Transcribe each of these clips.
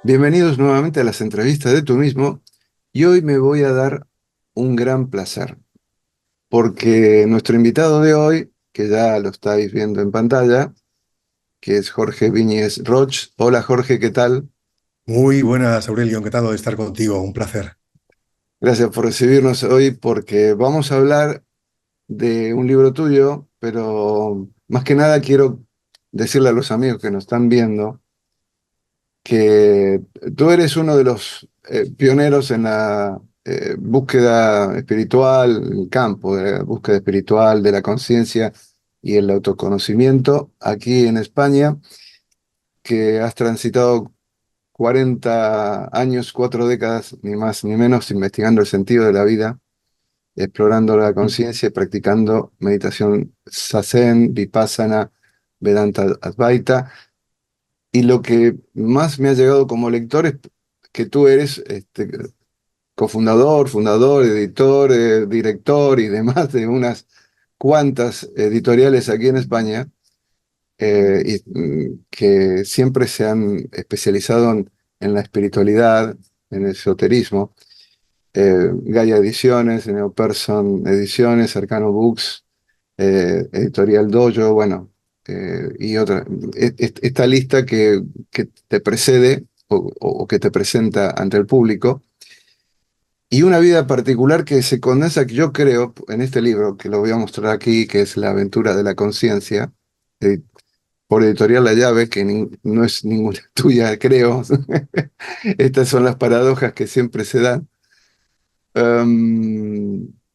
Bienvenidos nuevamente a las entrevistas de Tú mismo y hoy me voy a dar un gran placer porque nuestro invitado de hoy, que ya lo estáis viendo en pantalla, que es Jorge Viñes Roch. Hola Jorge, ¿qué tal? Muy buenas, Aurelio, encantado de estar contigo, un placer. Gracias por recibirnos hoy porque vamos a hablar de un libro tuyo, pero más que nada quiero decirle a los amigos que nos están viendo que tú eres uno de los pioneros en la búsqueda espiritual, el campo de la búsqueda espiritual, de la conciencia y el autoconocimiento aquí en España, que has transitado 40 años, 4 décadas, ni más ni menos, investigando el sentido de la vida, explorando la conciencia y practicando meditación Zazen, Vipassana, Vedanta Advaita. Y lo que más me ha llegado como lector es que tú eres cofundador, fundador, editor, director y demás de unas cuantas editoriales aquí en España, que siempre se han especializado en la espiritualidad, en el esoterismo. Gaia Ediciones, Neoperson Ediciones, Arcano Books, Editorial Dojo, bueno, y otra. Esta lista que te precede o que te presenta ante el público, y una vida particular que se condensa, que yo creo, en este libro, que lo voy a mostrar aquí, que es La aventura de la conciencia, eh, por Editorial La Llave, que no es ninguna tuya, creo. Estas son las paradojas que siempre se dan.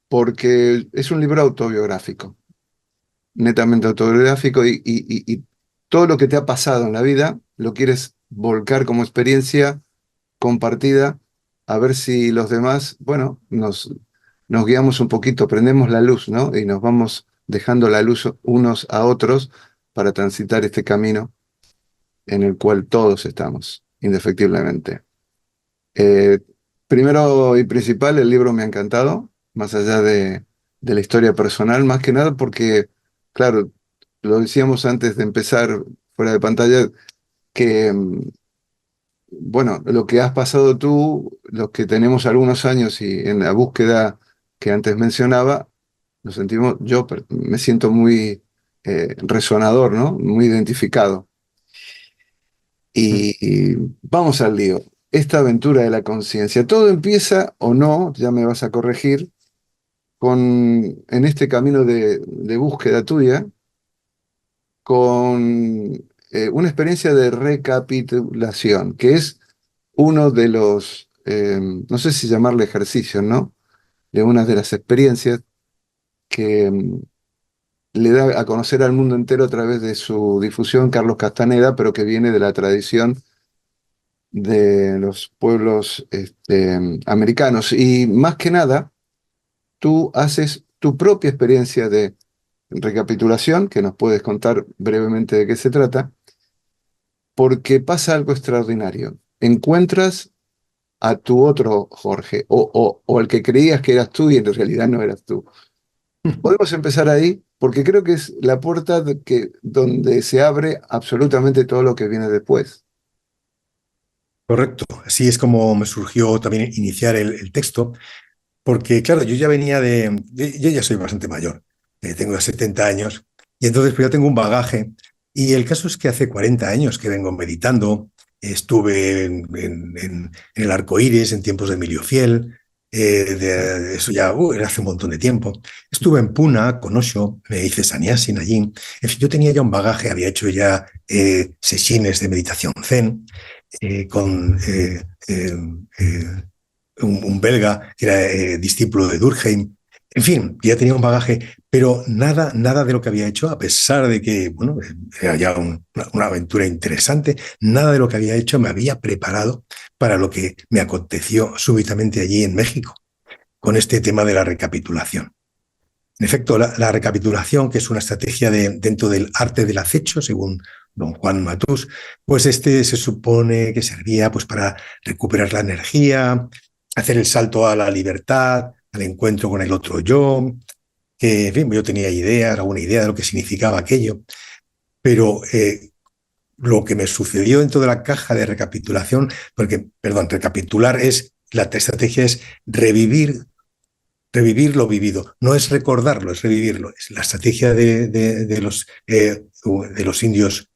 Porque es un libro autobiográfico, netamente autobiográfico, y todo lo que te ha pasado en la vida lo quieres volcar como experiencia compartida, a ver si los demás, bueno, nos guiamos un poquito, prendemos la luz, ¿no? Y nos vamos dejando la luz unos a otros para transitar este camino en el cual todos estamos, indefectiblemente. Eh, Primero y principal, el libro me ha encantado, más allá de la historia personal, más que nada porque, claro, lo decíamos antes de empezar fuera de pantalla, que, bueno, lo que has pasado tú, los que tenemos algunos años y en la búsqueda que antes mencionaba, lo sentimos, me siento muy resonador, ¿no? Muy identificado. Y vamos al lío. Esta aventura de la conciencia, todo empieza o no, ya me vas a corregir, en este camino de búsqueda tuya, con una experiencia de recapitulación, que es uno de los, no sé si llamarle ejercicios, ¿no? De una de las experiencias que le da a conocer al mundo entero a través de su difusión Carlos Castaneda, pero que viene de la tradición de los pueblos americanos. Y más que nada, tú haces tu propia experiencia de recapitulación, que nos puedes contar brevemente de qué se trata, porque pasa algo extraordinario. Encuentras a tu otro Jorge, o el que creías que eras tú y en realidad no eras tú. Podemos empezar ahí, porque creo que es la puerta donde se abre absolutamente todo lo que viene después. Correcto, así es como me surgió también iniciar el texto, porque claro, yo ya venía yo ya soy bastante mayor, tengo ya 70 años, y entonces pues ya tengo un bagaje, y el caso es que hace 40 años que vengo meditando, estuve en el Arco Iris en tiempos de Emilio Fiel, eso ya era hace un montón de tiempo. Estuve en Puna, con Osho, me hice sannyasín allí. En fin, yo tenía ya un bagaje, había hecho ya sesines de meditación zen con un belga que era discípulo de Durkheim. En fin, ya tenía un bagaje, pero nada de lo que había hecho, a pesar de que, bueno, era ya una aventura interesante, nada de lo que había hecho me había preparado para lo que me aconteció súbitamente allí en México, con este tema de la recapitulación. En efecto, la recapitulación, que es una estrategia dentro del arte del acecho, según don Juan Matús, pues este se supone que servía pues, para recuperar la energía, hacer el salto a la libertad, al encuentro con el otro yo, que en fin, yo tenía idea, alguna idea de lo que significaba aquello, pero lo que me sucedió dentro de la caja de recapitulación, porque, perdón, recapitular es, la estrategia es revivir lo vivido. No es recordarlo, es revivirlo. Es la estrategia de los indios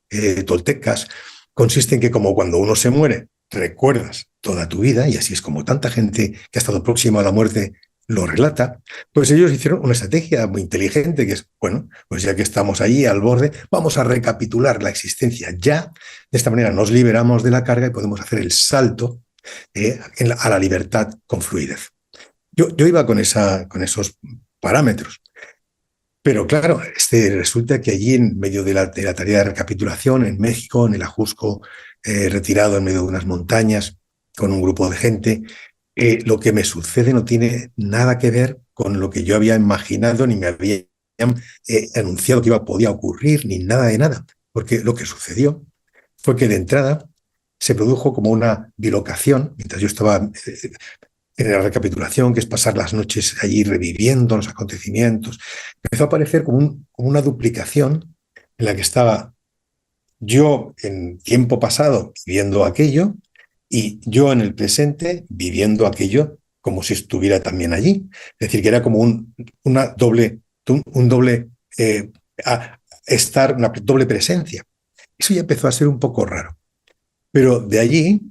toltecas consiste en que como cuando uno se muere, recuerdas toda tu vida, y así es como tanta gente que ha estado próxima a la muerte lo relata, pues ellos hicieron una estrategia muy inteligente que es, bueno, pues ya que estamos ahí al borde, vamos a recapitular la existencia ya. De esta manera nos liberamos de la carga y podemos hacer el salto a la libertad con fluidez. Yo iba con esos parámetros. Pero claro, resulta que allí, en medio de la tarea de recapitulación, en México, en el Ajusco, retirado en medio de unas montañas, con un grupo de gente, lo que me sucede no tiene nada que ver con lo que yo había imaginado, ni me habían anunciado que podía ocurrir, ni nada de nada. Porque lo que sucedió fue que de entrada se produjo como una bilocación, mientras yo estaba en la recapitulación, que es pasar las noches allí reviviendo los acontecimientos. Empezó a aparecer como una duplicación en la que estaba yo en tiempo pasado viviendo aquello y yo en el presente viviendo aquello como si estuviera también allí. Es decir, que era como una doble una doble presencia. Eso ya empezó a ser un poco raro. Pero de allí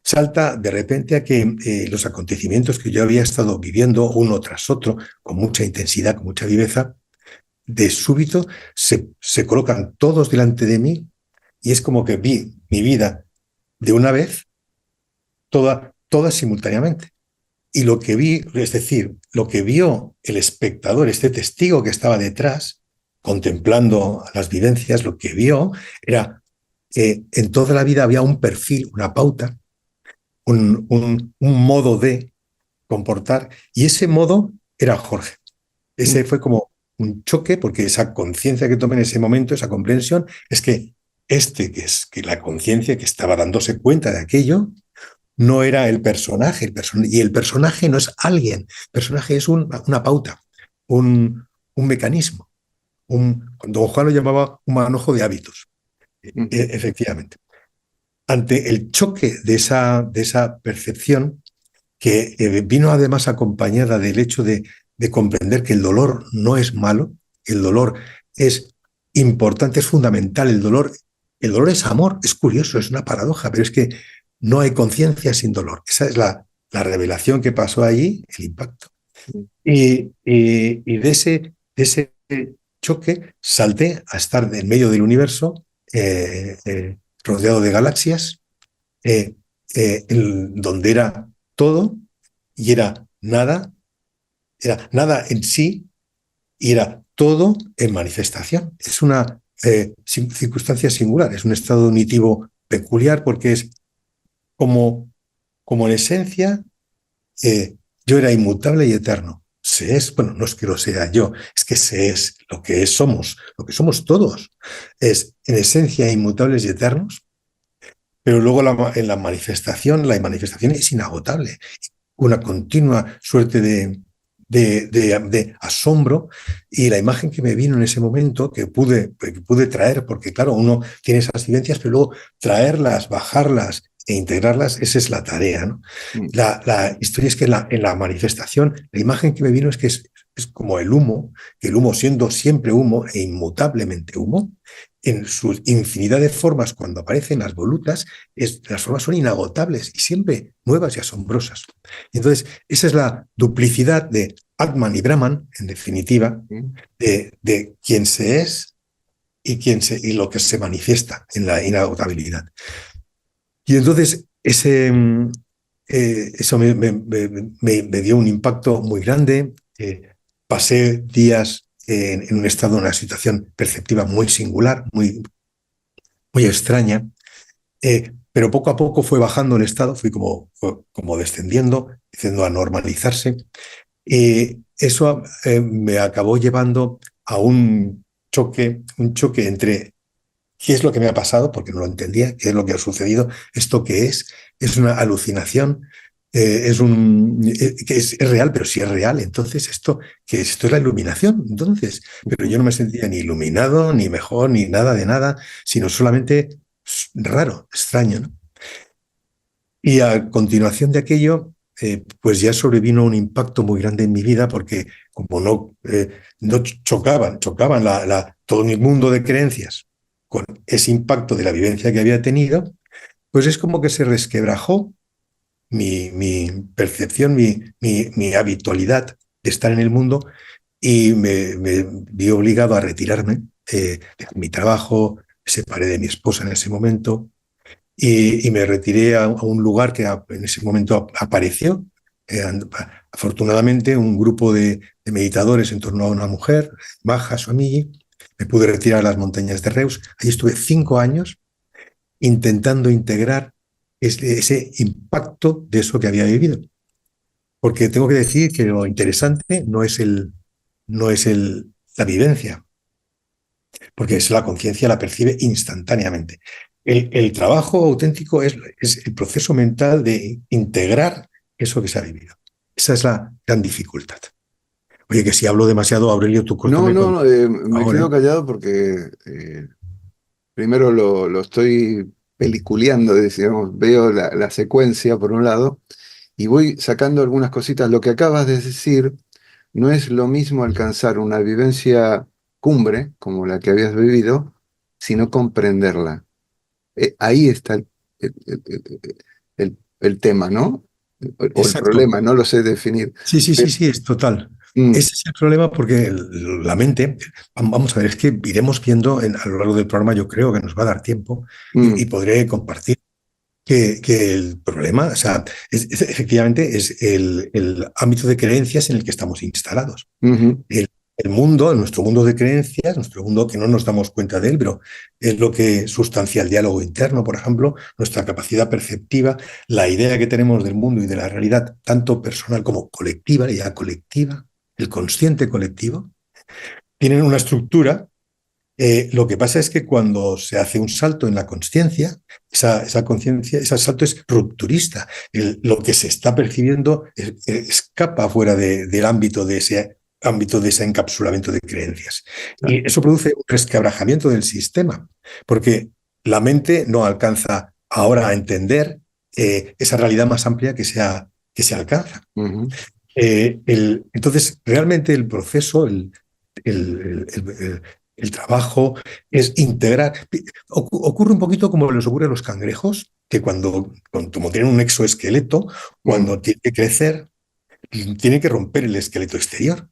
salta de repente a que los acontecimientos que yo había estado viviendo uno tras otro, con mucha intensidad, con mucha viveza, de súbito se colocan todos delante de mí y es como que vi mi vida de una vez, toda simultáneamente. Y lo que vi, es decir, lo que vio el espectador, este testigo que estaba detrás, contemplando las vivencias, lo que vio era que en toda la vida había un perfil, una pauta, un modo de comportar, y ese modo era Jorge. Ese fue como un choque, porque esa conciencia que tomé en ese momento, esa comprensión, es que que la conciencia que estaba dándose cuenta de aquello, no era el personaje, y el personaje no es alguien, el personaje es una pauta, un mecanismo, don Juan lo llamaba un manojo de hábitos, efectivamente. Ante el choque de esa percepción, que vino además acompañada del hecho de comprender que el dolor no es malo, el dolor es importante, es fundamental, el dolor es amor, es curioso, es una paradoja, pero es que no hay conciencia sin dolor. Esa es la revelación que pasó allí, el impacto. Y de ese choque salté a estar en medio del universo, rodeado de galaxias, donde era todo y era nada en sí y era todo en manifestación. Es una circunstancia singular, es un estado unitivo peculiar porque es como en esencia yo era inmutable y eterno. Se es, bueno, no es que lo sea yo, es que se es lo que somos, lo que somos todos. Es en esencia inmutables y eternos, pero luego en la manifestación es inagotable. Una continua suerte de asombro, y la imagen que me vino en ese momento, que pude traer, porque claro, uno tiene esas vivencias, pero luego traerlas, bajarlas e integrarlas, esa es la tarea, ¿no? La historia es que en la manifestación, la imagen que me vino es que es como el humo, que el humo, siendo siempre humo e inmutablemente humo, en su infinidad de formas, cuando aparecen las volutas, las formas son inagotables y siempre nuevas y asombrosas. Y entonces, esa es la duplicidad de Atman y Brahman, en definitiva, de quién se es y lo que se manifiesta en la inagotabilidad. Y entonces, eso me dio un impacto muy grande. Pasé días en un estado, en una situación perceptiva muy singular, muy extraña, pero poco a poco fue bajando el estado, fue como descendiendo, empezando a normalizarse. Eso me acabó llevando a un choque entre qué es lo que me ha pasado, porque no lo entendía, qué es lo que ha sucedido, esto qué es una alucinación, que es real, pero si es real, entonces esto es la iluminación, entonces, pero yo no me sentía ni iluminado, ni mejor, ni nada de nada, sino solamente raro, extraño, ¿no? Y a continuación de aquello, pues ya sobrevino un impacto muy grande en mi vida porque como no chocaban todo mi mundo de creencias con ese impacto de la vivencia que había tenido, pues es como que se resquebrajó mi percepción, mi habitualidad de estar en el mundo y me vi obligado a retirarme de mi trabajo, me separé de mi esposa en ese momento y me retiré a un lugar que en ese momento apareció. Afortunadamente, un grupo de meditadores en torno a una mujer, Maja Somigi, me pude retirar a las montañas de Reus. Ahí estuve 5 años intentando integrar ese impacto de eso que había vivido. Porque tengo que decir que lo interesante no es la vivencia, porque es la conciencia la percibe instantáneamente. El trabajo auténtico es el proceso mental de integrar eso que se ha vivido. Esa es la gran dificultad. Oye, que si hablo demasiado, Aurelio, tú No, córtame no, cuando me ahora. quedo callado porque primero lo estoy peliculeando, digamos, veo la secuencia por un lado y voy sacando algunas cositas. Lo que acabas de decir no es lo mismo alcanzar una vivencia cumbre, como la que habías vivido, sino comprenderla. Ahí está el tema, ¿no? O el Exacto. problema, no lo sé definir. Sí, sí, sí, Pero, sí, es total. mm, Ese es el problema porque la mente, vamos a ver, es que iremos viendo a lo largo del programa, yo creo que nos va a dar tiempo y mm, podré compartir que el problema, o sea, efectivamente es el ámbito de creencias en el que estamos instalados. ujú, El mundo, nuestro mundo de creencias, nuestro mundo que no nos damos cuenta de él, pero es lo que sustancia el diálogo interno, por ejemplo, nuestra capacidad perceptiva, la idea que tenemos del mundo y de la realidad, tanto personal como colectiva, la idea colectiva, el consciente colectivo, tienen una estructura. Lo que pasa es que cuando se hace un salto en la conciencia, esa conciencia, ese salto es rupturista. Lo que se está percibiendo escapa fuera del ámbito de ese encapsulamiento de creencias. Y eso produce un resquebrajamiento del sistema, porque la mente no alcanza ahora a entender esa realidad más amplia que se alcanza. ujú. Entonces, realmente el proceso, el, el- el- el trabajo es integrar. Ocurre un poquito como les ocurre a los cangrejos, que como tienen un exoesqueleto, Mm, cuando tiene que crecer, tiene que romper el esqueleto exterior.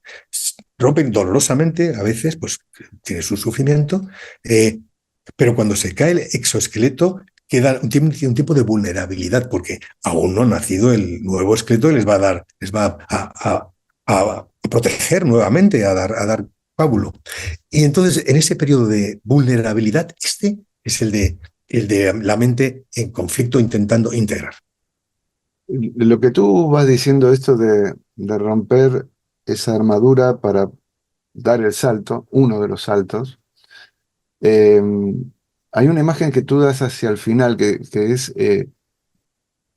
Rompen dolorosamente, a veces, pues tiene su sufrimiento, eh, pero cuando se cae el exoesqueleto, queda un tiempo de vulnerabilidad, porque aún no ha nacido el nuevo esqueleto y les va a proteger nuevamente, a dar pábulo. Y entonces, en ese periodo de vulnerabilidad, este es el de la mente en conflicto intentando integrar. Lo que tú vas diciendo, esto de romper esa armadura para dar el salto, uno de los saltos, eh, hay una imagen que tú das hacia el final que es,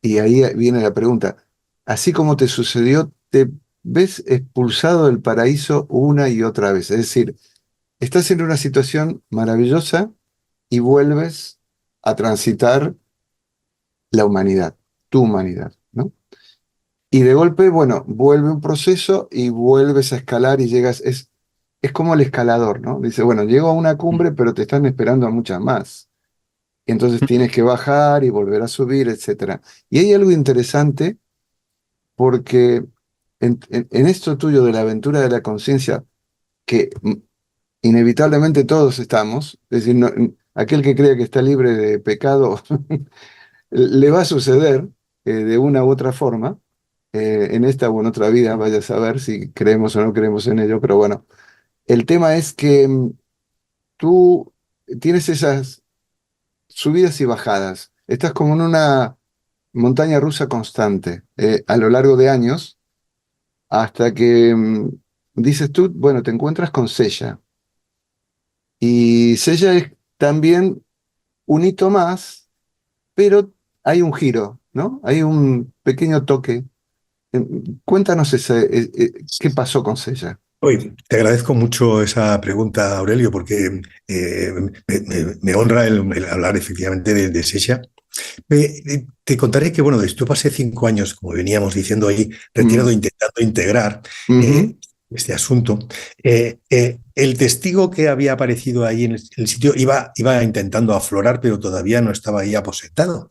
y ahí viene la pregunta, así como te sucedió, ¿te ves expulsado del paraíso una y otra vez? Es decir, estás en una situación maravillosa y vuelves a transitar la humanidad, tu humanidad, ¿no? Y de golpe, bueno, vuelve un proceso y vuelves a escalar y llegas, es como el escalador, ¿no? Dice, bueno, llego a una cumbre, pero te están esperando a muchas más. Y entonces tienes que bajar y volver a subir, etcétera. Y hay algo interesante porque en esto tuyo de la aventura de la conciencia, que inevitablemente todos estamos, es decir, aquel que crea que está libre de pecado, le va a suceder de una u otra forma, en esta o en otra vida, vaya a saber si creemos o no creemos en ello, pero bueno, el tema es que tú tienes esas subidas y bajadas, estás como en una montaña rusa constante a lo largo de años, hasta que dices tú, bueno, te encuentras con Sella, y Sella es también un hito más, pero hay un giro, ¿no? Hay un pequeño toque. Cuéntanos qué pasó con Sella. Oye, te agradezco mucho esa pregunta, Aurelio, porque me honra el hablar efectivamente de Sesha. Te contaré que, bueno, yo pasé 5 años, como veníamos diciendo ahí, Mm, retirado, intentando integrar ujú, este asunto. El testigo que había aparecido ahí en el sitio iba intentando aflorar, pero todavía no estaba ahí aposentado.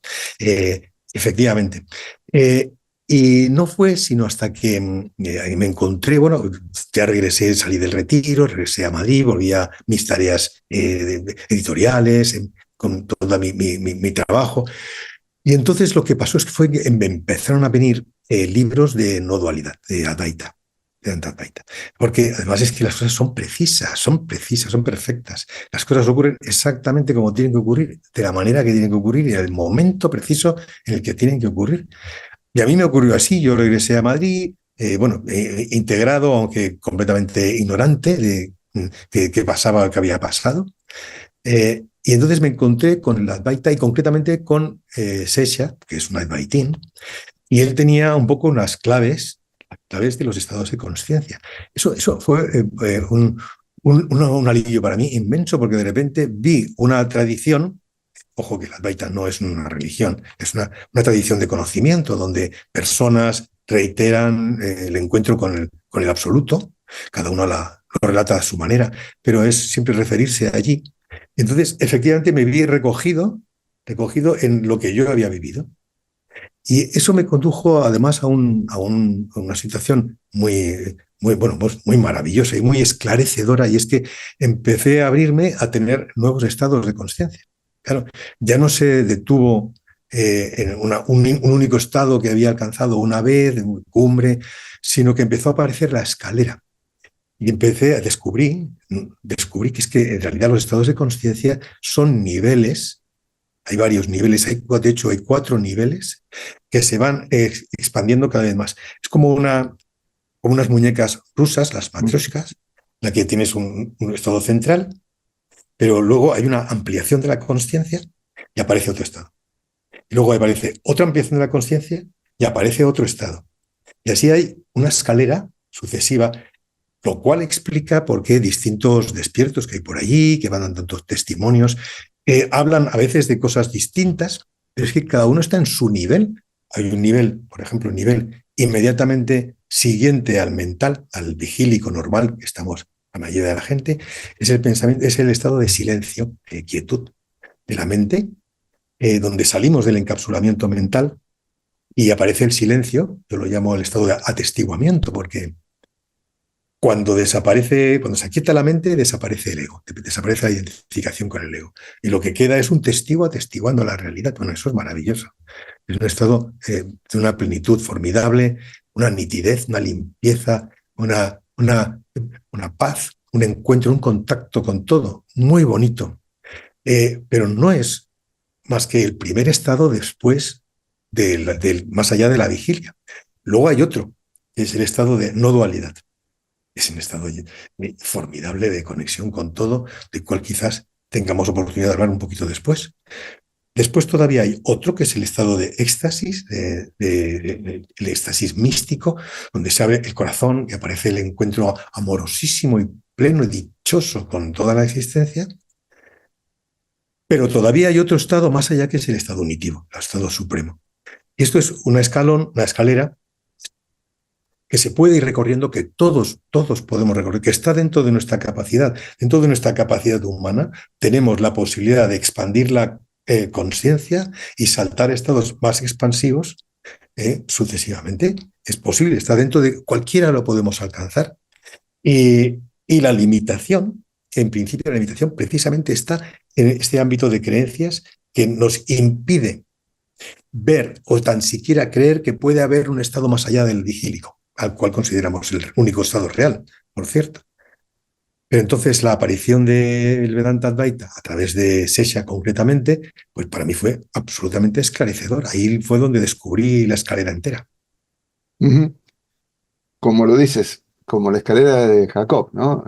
Efectivamente. Eh, y no fue sino hasta que ahí me encontré, bueno, ya regresé, salí del retiro, regresé a Madrid, volví a mis tareas editoriales, con todo mi trabajo. Y entonces lo que pasó es que fue que me empezaron a venir libros de no dualidad, de Advaita. De Advaita. Porque además es que las cosas son precisas, son perfectas. Las cosas ocurren exactamente como tienen que ocurrir, de la manera que tienen que ocurrir y en el momento preciso en el que tienen que ocurrir. Y a mí me ocurrió así, yo regresé a Madrid, bueno, integrado, aunque completamente ignorante de qué pasaba, qué había pasado. Y entonces me encontré con el Advaita y concretamente con Sesha, que es un Advaitín, y él tenía un poco unas claves, las claves de los estados de conciencia. Eso fue un alivio para mí inmenso, porque de repente vi una tradición. Ojo que el Advaita no es una religión, es una tradición de conocimiento donde personas reiteran el encuentro con el absoluto, cada uno lo relata a su manera, pero es siempre referirse allí. Entonces, efectivamente, me vi recogido en lo que yo había vivido. Y eso me condujo además a una situación bueno, pues muy maravillosa y muy esclarecedora, y es que empecé a abrirme a tener nuevos estados de conciencia. Claro, ya no se detuvo en un único estado que había alcanzado una vez, de cumbre, sino que empezó a aparecer la escalera. Y empecé a descubrí que es que en realidad los estados de conciencia son niveles. Hay varios niveles, de hecho hay 4 niveles que se van expandiendo cada vez más. Es como unas muñecas rusas, las mm, matrioshkas, la que tienes un estado central, pero luego hay una ampliación de la conciencia y aparece otro estado. Y luego aparece otra ampliación de la conciencia y aparece otro estado. Y así hay una escalera sucesiva, lo cual explica por qué distintos despiertos que hay por allí, que van dando tantos testimonios, hablan a veces de cosas distintas, pero es que cada uno está en su nivel. Hay un nivel, por ejemplo, un nivel inmediatamente siguiente al mental, al vigílico normal, que estamos la mayoría de la gente, es el pensamiento, es el estado de silencio, de quietud de la mente, donde salimos del encapsulamiento mental y aparece el silencio. Yo lo llamo el estado de atestiguamiento, porque cuando se aquieta la mente, desaparece el ego, desaparece la identificación con el ego. Y lo que queda es un testigo atestiguando la realidad. Bueno, eso es maravilloso. Es un estado de una plenitud formidable, una nitidez, una limpieza, una paz, un encuentro, un contacto con todo. Muy bonito. Pero no es más que el primer estado después más allá de la vigilia. Luego hay otro, que es el estado de no dualidad. Es un estado formidable de conexión con todo, de cual quizás tengamos oportunidad de hablar un poquito después. Después todavía hay otro que es el estado de éxtasis, el éxtasis místico, donde se abre el corazón y aparece el encuentro amorosísimo y pleno y dichoso con toda la existencia. Pero todavía hay otro estado más allá, que es el estado unitivo, el estado supremo. Y esto es una escalera que se puede ir recorriendo, que todos podemos recorrer, que está dentro de nuestra capacidad humana. Tenemos la posibilidad de expandir la conciencia y saltar estados más expansivos sucesivamente. Es posible, está dentro de cualquiera, lo podemos alcanzar. Y la limitación, en principio la limitación precisamente está en este ámbito de creencias que nos impide ver o tan siquiera creer que puede haber un estado más allá del vigílico, al cual consideramos el único estado real, por cierto. Pero entonces la aparición del Vedanta Advaita a través de Sesha concretamente, pues para mí fue absolutamente esclarecedor. Ahí fue donde descubrí la escalera entera. ujú. Como lo dices, como la escalera de Jacob, ¿no?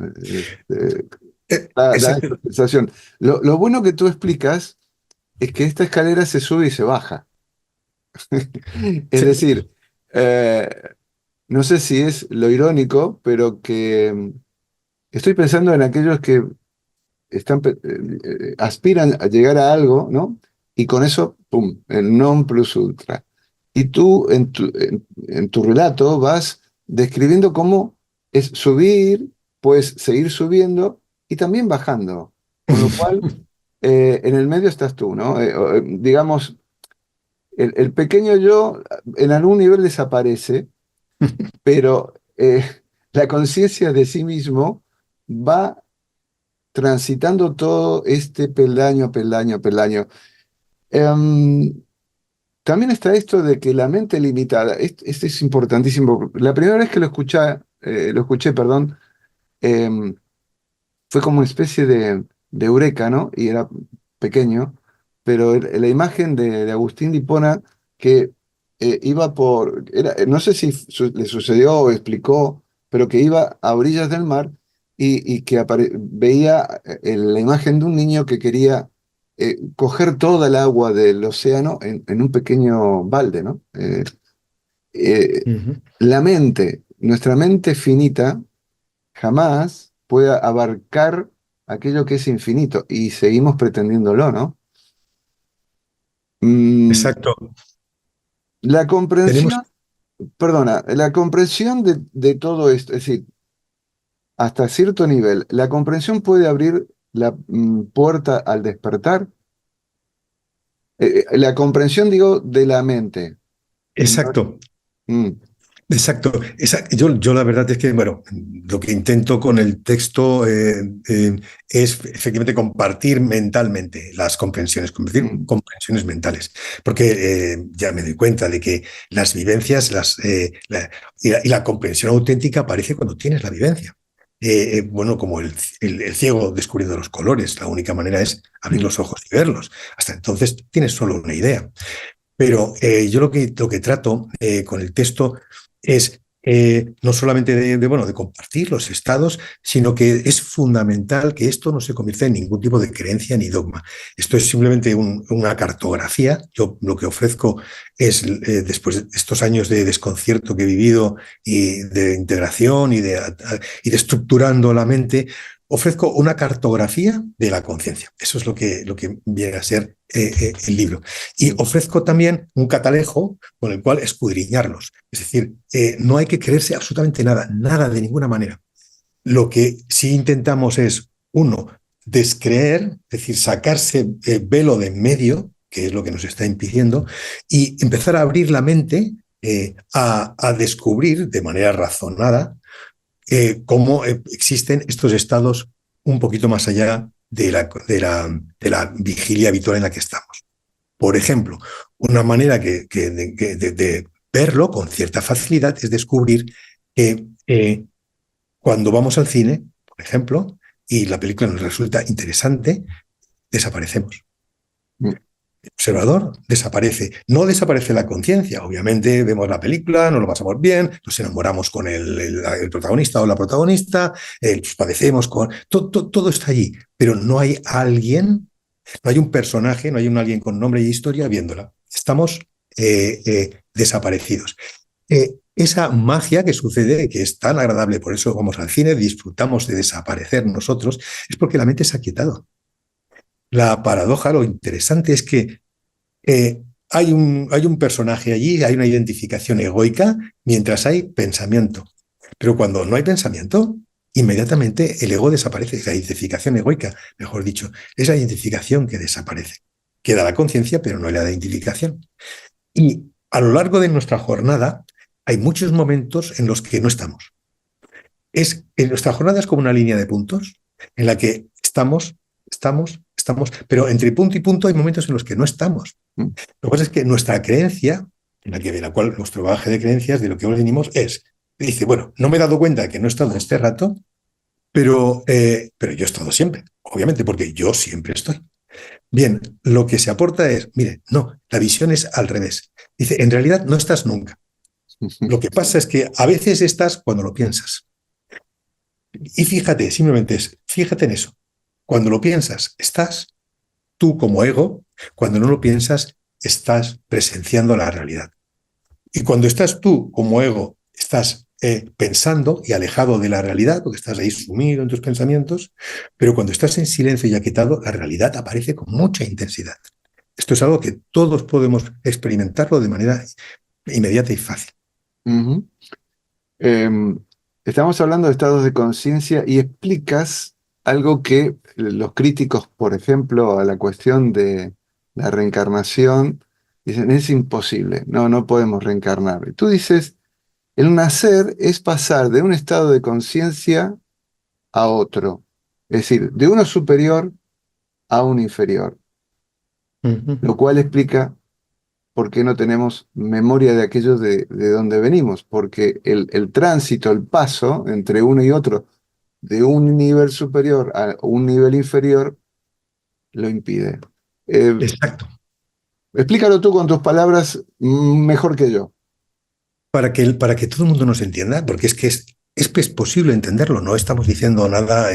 Da esa Exacto. sensación. Lo bueno que tú explicas es que esta escalera se sube y se baja. Es Sí. decir, no sé si es lo irónico, pero que estoy pensando en aquellos que aspiran a llegar a algo, ¿no? Y con eso, pum, el non plus ultra. Y tú en tu relato vas describiendo cómo es subir, pues seguir subiendo y también bajando. Con lo cual, en el medio estás tú, ¿no? Digamos, el pequeño yo en algún nivel desaparece, pero la conciencia de sí mismo va transitando todo este peldaño, peldaño, peldaño. Em, También está esto de que la mente limitada, este es importantísimo. La primera vez que lo escuché, perdón, em, fue como una especie de eureka, ¿no? Y era pequeño, pero la imagen de Agustín de Hipona que iba no sé si le sucedió o explicó, pero que iba a orillas del mar y que veía la imagen de un niño que quería coger toda el agua del océano en un pequeño balde, ¿no? Eh, Ujú. nuestra mente finita, jamás pueda abarcar aquello que es infinito y seguimos pretendiéndolo, ¿no? Mm, Exacto. la Tenemos, comprensión, perdona, la comprensión de todo esto, es decir, hasta cierto nivel, la comprensión puede abrir la puerta al despertar. La comprensión, digo, de la mente. No- exacto. mm, Exacto. Yo la verdad es que, bueno, lo que intento con el texto es efectivamente compartir mentalmente las comprensiones, compartir mm, comprensiones mentales, porque ya me doy cuenta de que las vivencias y la comprensión auténtica aparece cuando tienes la vivencia. Bueno, como el ciego descubriendo los colores, la única manera es abrir mm, los ojos y verlos. Hasta entonces tienes solo una idea. Pero yo lo que trato con el texto es no solamente bueno, de compartir los estados, sino que es fundamental que esto no se convierta en ningún tipo de creencia ni dogma. Esto es simplemente una cartografía. Yo lo que ofrezco es, después de estos años de desconcierto que he vivido y de integración y de estructurando la mente, ofrezco una cartografía de la conciencia. Eso es lo que viene a ser el libro. Y mm, ofrezco también un catalejo con el cual escudriñarlos. Es decir, no hay que creerse absolutamente nada, nada de ninguna manera. Lo que sí intentamos es, uno, descreer, es decir, sacarse velo de en medio, que es lo que nos está impidiendo, y empezar a abrir la mente a descubrir de manera razonada cómo existen estos estados un poquito más allá de la vigilia habitual en la que estamos. Por ejemplo, una manera de verlo con cierta facilidad es descubrir que cuando vamos al cine, por ejemplo, y la película nos resulta interesante, desaparecemos. mm, El observador desaparece. No desaparece la conciencia. Obviamente vemos la película, nos lo pasamos bien, nos enamoramos con el protagonista o la protagonista, pues padecemos con... Todo está allí, pero no hay alguien, no hay un personaje, no hay un alguien con nombre y historia viéndola. Estamos desaparecidos. Esa magia que sucede, que es tan agradable, por eso vamos al cine, disfrutamos de desaparecer nosotros, es porque la mente se ha quietado. La paradoja, lo interesante es que hay un personaje allí, hay una identificación egoica, mientras hay pensamiento. Pero cuando no hay pensamiento, inmediatamente el ego desaparece, es la identificación egoica, mejor dicho, es la identificación que desaparece. Queda la conciencia, pero no la identificación. Y a lo largo de nuestra jornada hay muchos momentos en los que no estamos. En nuestra jornada es como una línea de puntos en la que estamos, pero entre punto y punto hay momentos en los que no estamos. mm, Lo que pasa es que nuestra creencia, de la cual nuestro bagaje de creencias, de lo que hoy venimos, dice, bueno, no me he dado cuenta de que no he estado en este rato, pero yo he estado siempre, obviamente, porque yo siempre estoy. Bien, lo que se aporta es, mire, no, la visión es al revés. Dice, en realidad no estás nunca. Lo que pasa es que a veces estás cuando lo piensas. Y fíjate, simplemente fíjate en eso. Cuando lo piensas, estás tú como ego. Cuando no lo piensas, estás presenciando la realidad. Y cuando estás tú como ego, estás pensando y alejado de la realidad, porque estás ahí sumido en tus pensamientos, pero cuando estás en silencio y aquietado, la realidad aparece con mucha intensidad. Esto es algo que todos podemos experimentarlo de manera inmediata y fácil. Ujú. Em, Estamos hablando de estados de conciencia y explicas algo que los críticos, por ejemplo, a la cuestión de la reencarnación, dicen, es imposible, no, no podemos reencarnar. Y tú dices, el nacer es pasar de un estado de conciencia a otro, es decir, de uno superior a uno inferior, Ujú. lo cual explica por qué no tenemos memoria de aquello de donde venimos, porque el tránsito, el paso entre uno y otro, de un nivel superior a un nivel inferior, lo impide. Eh, Exacto. Explícalo tú con tus palabras mejor que yo. Para que todo el mundo nos entienda, porque es posible entenderlo, no estamos diciendo nada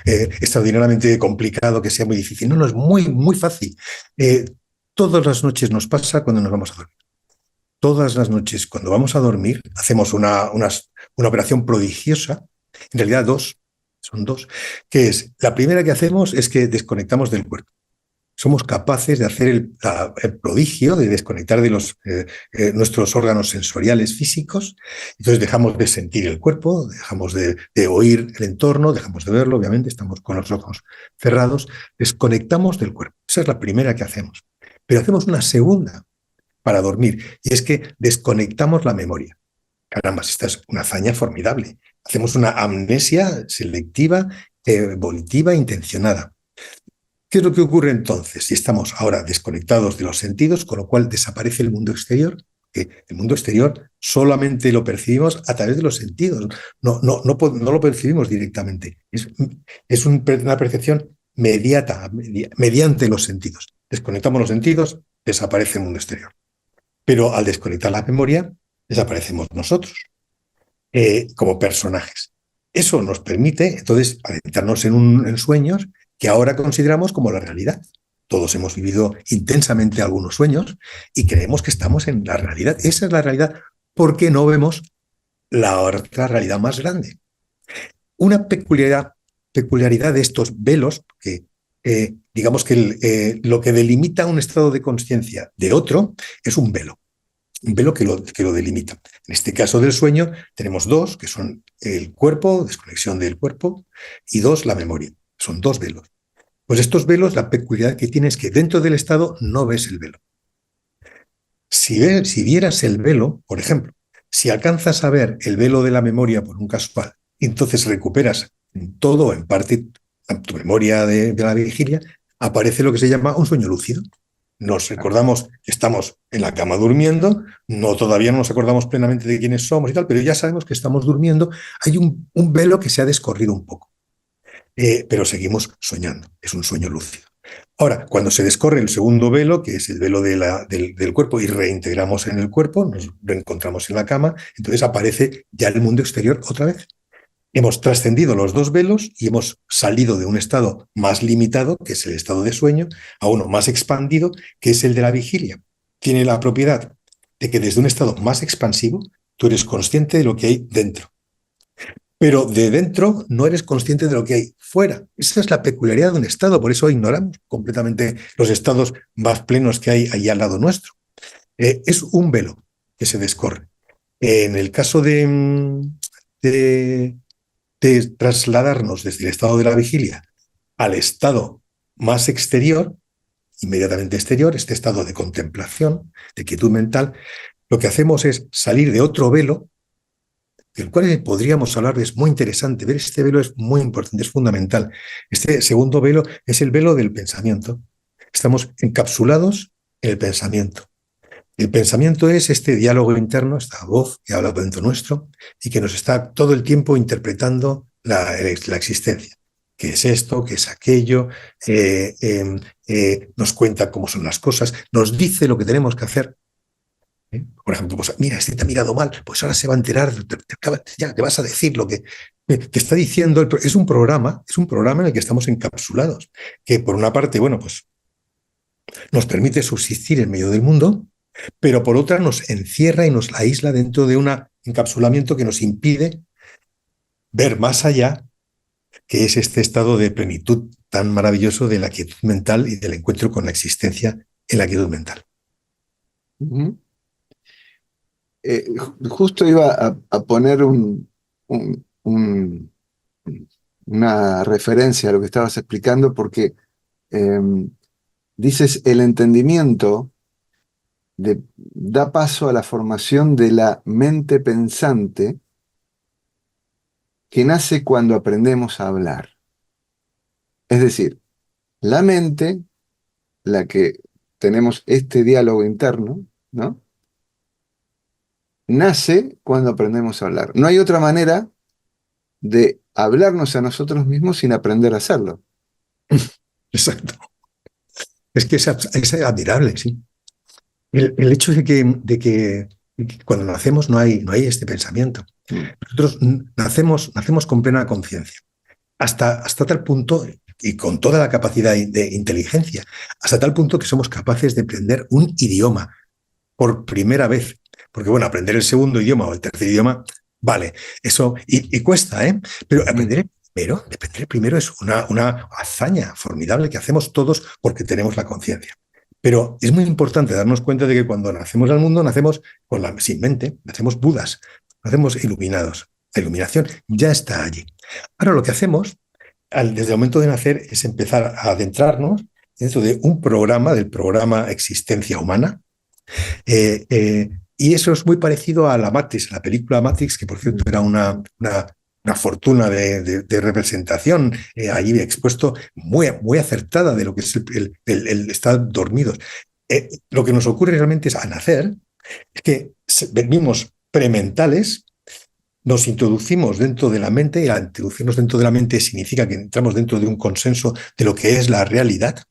extraordinariamente complicado, que sea muy difícil. No, no, es muy, muy fácil. Eh, Todas las noches nos pasa cuando nos vamos a dormir. Todas las noches cuando vamos a dormir hacemos una operación prodigiosa, en realidad dos, son dos, que es, la primera que hacemos es que desconectamos del cuerpo. Somos capaces de hacer el prodigio de desconectar de nuestros órganos sensoriales físicos. Entonces dejamos de sentir el cuerpo, dejamos de oír el entorno, dejamos de verlo, obviamente, estamos con los ojos cerrados, desconectamos del cuerpo. Esa es la primera que hacemos. Pero hacemos una segunda para dormir, y es que desconectamos la memoria. Caramba, esta es una hazaña formidable. Hacemos una amnesia selectiva, volitiva, intencionada. ¿Qué es lo que ocurre entonces? Si estamos ahora desconectados de los sentidos, con lo cual desaparece el mundo exterior, que el mundo exterior solamente lo percibimos a través de los sentidos, no lo percibimos directamente. Es una percepción mediata, mediante los sentidos. Desconectamos los sentidos, desaparece el mundo exterior. Pero al desconectar la memoria, desaparecemos nosotros como personajes. Eso nos permite, entonces, adentrarnos en sueños que ahora consideramos como la realidad. Todos hemos vivido intensamente algunos sueños y creemos que estamos en la realidad. Esa es la realidad porque no vemos la otra realidad más grande. Una peculiaridad de estos velos, que digamos que lo que delimita un estado de conciencia de otro es un velo que lo delimita. En este caso del sueño tenemos dos, que son el cuerpo, desconexión del cuerpo, y dos, la memoria. Son dos velos. Pues estos velos, la peculiaridad que tiene es que dentro del estado no ves el velo. Si vieras el velo, por ejemplo, si alcanzas a ver el velo de la memoria por un casual, entonces recuperas en todo o en parte tu memoria de la vigilia, aparece lo que se llama un sueño lúcido. Nos recordamos que estamos en la cama durmiendo, no todavía no nos acordamos plenamente de quiénes somos y tal, pero ya sabemos que estamos durmiendo. Hay un velo que se ha descorrido un poco, pero seguimos soñando. Es un sueño lúcido. Ahora, cuando se descorre el segundo velo, que es el velo del cuerpo, y reintegramos en el cuerpo, nos reencontramos en la cama, entonces aparece ya el mundo exterior otra vez. Hemos trascendido los dos velos y hemos salido de un estado más limitado, que es el estado de sueño, a uno más expandido, que es el de la vigilia. Tiene la propiedad de que desde un estado más expansivo tú eres consciente de lo que hay dentro. Pero de dentro no eres consciente de lo que hay fuera. Esa es la peculiaridad de un estado, por eso ignoramos completamente los estados más plenos que hay ahí al lado nuestro. Es un velo que se descorre. En el caso de de trasladarnos desde el estado de la vigilia al estado más exterior, inmediatamente exterior, este estado de contemplación, de quietud mental, lo que hacemos es salir de otro velo, del cual podríamos hablar, es muy interesante, ver este velo es muy importante, es fundamental. Este segundo velo es el velo del pensamiento. Estamos encapsulados en el pensamiento. El pensamiento es este diálogo interno, esta voz que habla dentro nuestro y que nos está todo el tiempo interpretando la existencia. ¿Qué es esto? ¿Qué es aquello? Nos cuenta cómo son las cosas, nos dice lo que tenemos que hacer. Por ejemplo, pues, mira, este te ha mirado mal, pues ahora se va a enterar, ya te vas a decir lo que está diciendo. Es un programa en el que estamos encapsulados, que por una parte, bueno, pues nos permite subsistir en medio del mundo, pero por otra nos encierra y nos aísla dentro de una encapsulamiento que nos impide ver más allá, que es este estado de plenitud tan maravilloso de la quietud mental y del encuentro con la existencia en la quietud mental. Ujú. Justo iba a poner un- un- una referencia a lo que estabas explicando, porque dices el entendimiento da paso a la formación de la mente pensante que nace cuando aprendemos a hablar. Es decir, la mente, la que tenemos este diálogo interno, ¿no? Nace cuando aprendemos a hablar. No hay otra manera de hablarnos a nosotros mismos sin aprender a hacerlo. Exacto. Es que es admirable, sí. El hecho de que cuando nacemos no hay este pensamiento. Mm. Nosotros nacemos con plena conciencia, hasta tal punto, y con toda la capacidad de inteligencia, hasta tal punto que somos capaces de aprender un idioma por primera vez. Porque bueno, aprender el segundo idioma o el tercer idioma, vale, eso, y cuesta, ¿eh? Pero Mm. aprender el primero es una hazaña formidable que hacemos todos porque tenemos la conciencia. Pero es muy importante darnos cuenta de que cuando nacemos al mundo, nacemos sin mente, nacemos budas, nacemos iluminados. La iluminación ya está allí. Ahora lo que hacemos desde el momento de nacer es empezar a adentrarnos dentro de un programa, del programa Existencia Humana, y eso es muy parecido a la Matrix, la película Matrix, que por cierto era una fortuna de representación, allí expuesto, muy acertada de lo que es el estar dormidos. Lo que nos ocurre realmente es al nacer, es que venimos prementales, nos introducimos dentro de la mente, y al introducirnos dentro de la mente significa que entramos dentro de un consenso de lo que es la realidad,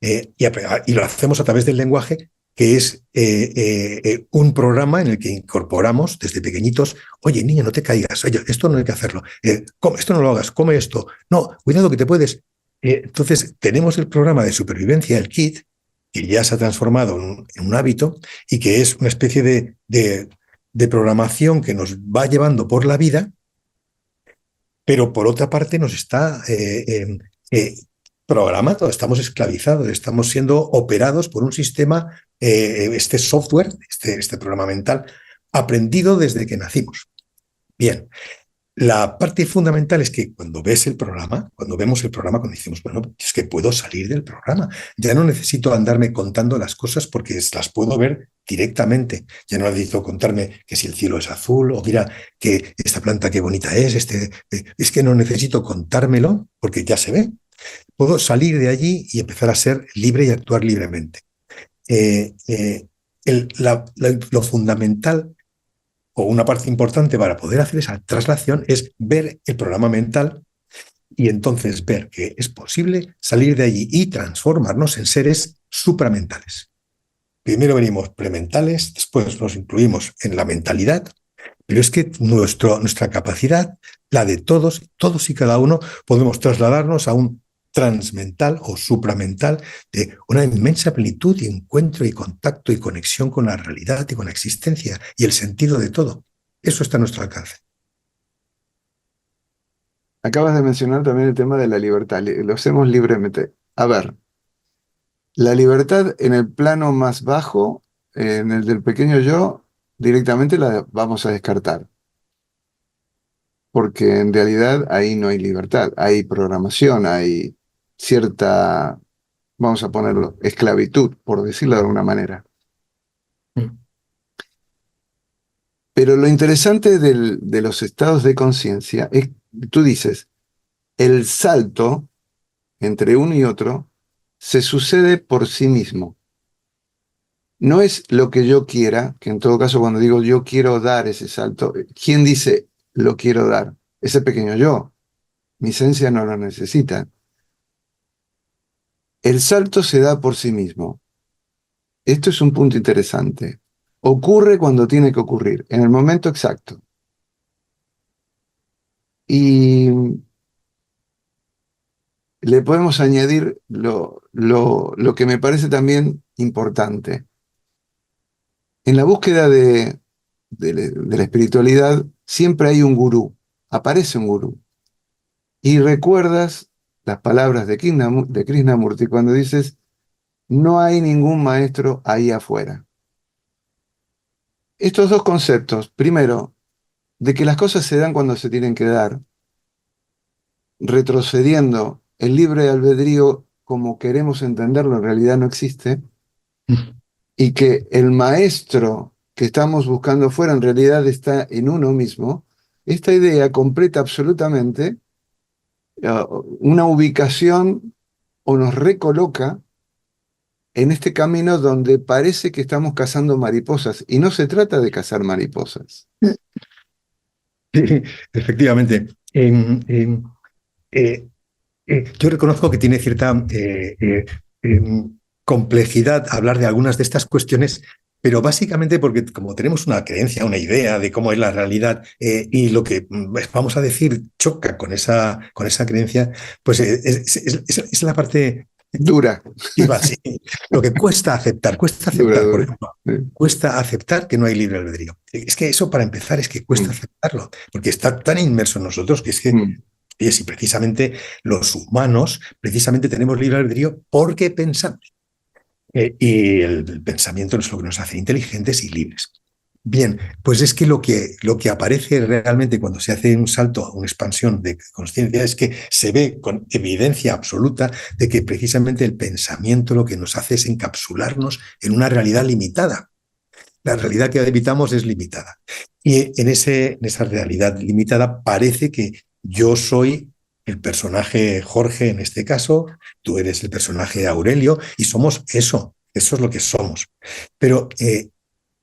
y lo hacemos a través del lenguaje, que es un programa en el que incorporamos desde pequeñitos: oye, niño, no te caigas, oye, esto no hay que hacerlo, esto no lo hagas, come esto, no, cuidado que te puedes. Entonces, tenemos el programa de supervivencia, el KIT, que ya se ha transformado en un hábito y que es una especie de programación que nos va llevando por la vida, pero por otra parte nos está programado, estamos esclavizados, estamos siendo operados por un sistema, este software, este programa mental, aprendido desde que nacimos. Bien, la parte fundamental es que cuando vemos el programa, cuando decimos, bueno, es que puedo salir del programa, ya no necesito andarme contando las cosas porque las puedo ver directamente. Ya no necesito contarme que si el cielo es azul o mira que esta planta qué bonita es. Es que no necesito contármelo porque ya se ve. Puedo salir de allí y empezar a ser libre y actuar libremente. Eh, eh, lo fundamental o una parte importante para poder hacer esa traslación es ver el programa mental y entonces ver que es posible salir de allí y transformarnos en seres supramentales. Primero venimos prementales, después nos incluimos en la mentalidad, pero es que nuestra capacidad, la de todos y cada uno, podemos trasladarnos a un transmental o supramental de una inmensa plenitud y encuentro y contacto y conexión con la realidad y con la existencia y el sentido de todo. Eso está a nuestro alcance. Acabas de mencionar también el tema de la libertad. Lo hacemos libremente. A ver, la libertad en el plano más bajo, en el del pequeño yo, directamente la vamos a descartar, porque en realidad ahí no hay libertad, hay programación, hay cierta, vamos a ponerlo, esclavitud, por decirlo de alguna manera. Pero lo interesante de los estados de conciencia es, tú dices, el salto entre uno y otro se sucede por sí mismo. No es lo que yo quiera, que en todo caso cuando digo yo quiero dar ese salto, ¿quién dice lo quiero dar? Ese pequeño yo. Mi esencia no lo necesita. El salto se da por sí mismo. Esto es un punto interesante. Ocurre cuando tiene que ocurrir, en el momento exacto. Y le podemos añadir lo que me parece también importante. En la búsqueda de la espiritualidad, siempre hay un gurú, aparece un gurú. Y recuerdas las palabras de Krishnamurti cuando dices, no hay ningún maestro ahí afuera. Estos dos conceptos, primero, de que las cosas se dan cuando se tienen que dar, retrocediendo, el libre albedrío como queremos entenderlo en realidad no existe, y que el maestro que estamos buscando fuera en realidad está en uno mismo, esta idea completa absolutamente una ubicación o nos recoloca en este camino donde parece que estamos cazando mariposas, y no se trata de cazar mariposas. Sí, efectivamente. Eh, yo reconozco que tiene cierta complejidad hablar de algunas de estas cuestiones, pero básicamente porque como tenemos una creencia, una idea de cómo es la realidad y lo que vamos a decir choca con esa creencia, pues es la parte Dura, iba así. Lo que cuesta dura, aceptar, por dura. ejemplo, cuesta aceptar que no hay libre albedrío. Es que eso para empezar es que cuesta Mm, aceptarlo, porque está tan inmerso en nosotros que es que mm. y si precisamente los humanos, precisamente tenemos libre albedrío porque pensamos. Y el pensamiento es lo que nos hace inteligentes y libres. Bien, pues es que lo que aparece realmente cuando se hace un salto a una expansión de conciencia es que se ve con evidencia absoluta de que precisamente el pensamiento lo que nos hace es encapsularnos en una realidad limitada. La realidad que habitamos es limitada. Y en esa realidad limitada parece que yo soy el personaje Jorge en este caso, tú eres el personaje Aurelio y somos eso es lo que somos. Pero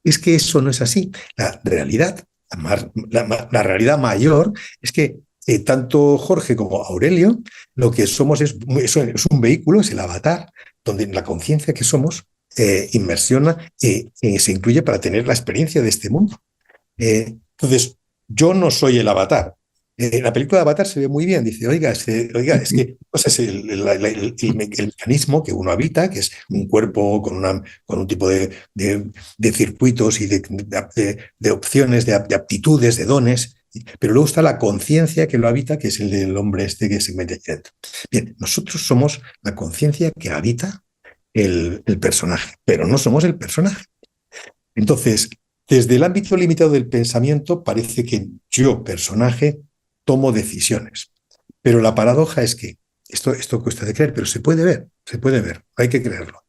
es que eso no es así. La realidad, la realidad mayor es que tanto Jorge como Aurelio lo que somos es un vehículo, es el avatar, donde la conciencia que somos inmersiona y se incluye para tener la experiencia de este mundo. Entonces, yo no soy el avatar. La película de Avatar se ve muy bien. Dice, es que o sea, es el mecanismo que uno habita, que es un cuerpo con un tipo de circuitos y de opciones, de aptitudes, de dones. Pero luego está la conciencia que lo habita, que es el del hombre este que se mete dentro. Bien, nosotros somos la conciencia que habita el personaje, pero no somos el personaje. Entonces, desde el ámbito limitado del pensamiento, parece que yo, personaje, tomo decisiones. Pero la paradoja es que esto cuesta de creer, pero se puede ver, hay que creerlo.